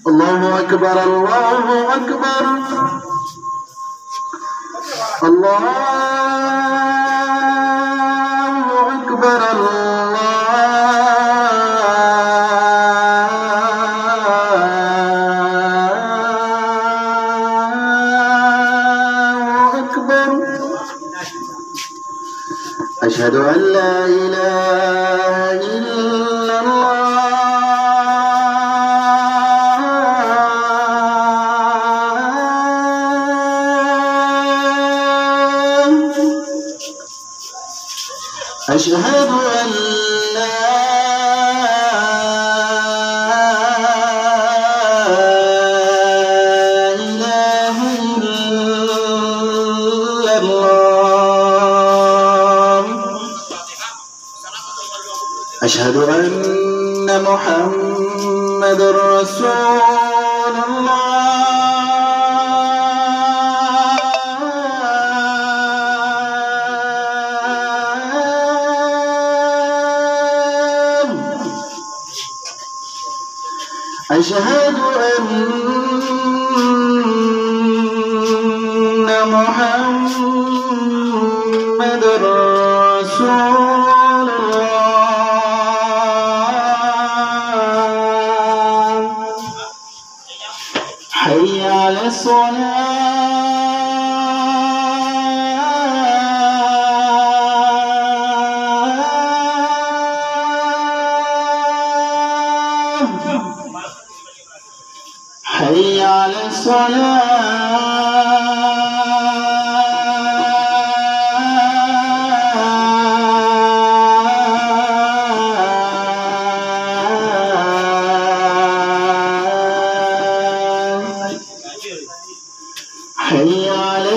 الله أكبر الله أكبر الله أكبر أشهد أن لا إله إلا الله أشهد أن لا إله إلا الله أشهد أن محمد رسول الله أشهد أن محمد رسول الله حي على حي على حي على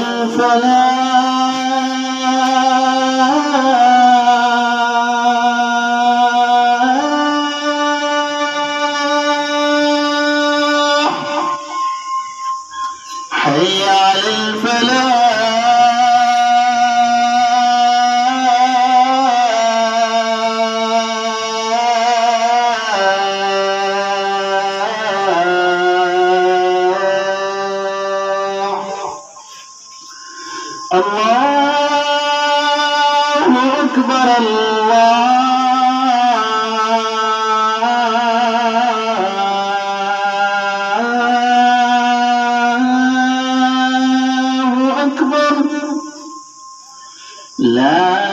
حي على الله أكبر الله أكبر لا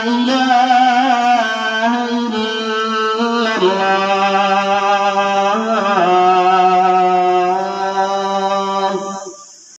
إله إلا الله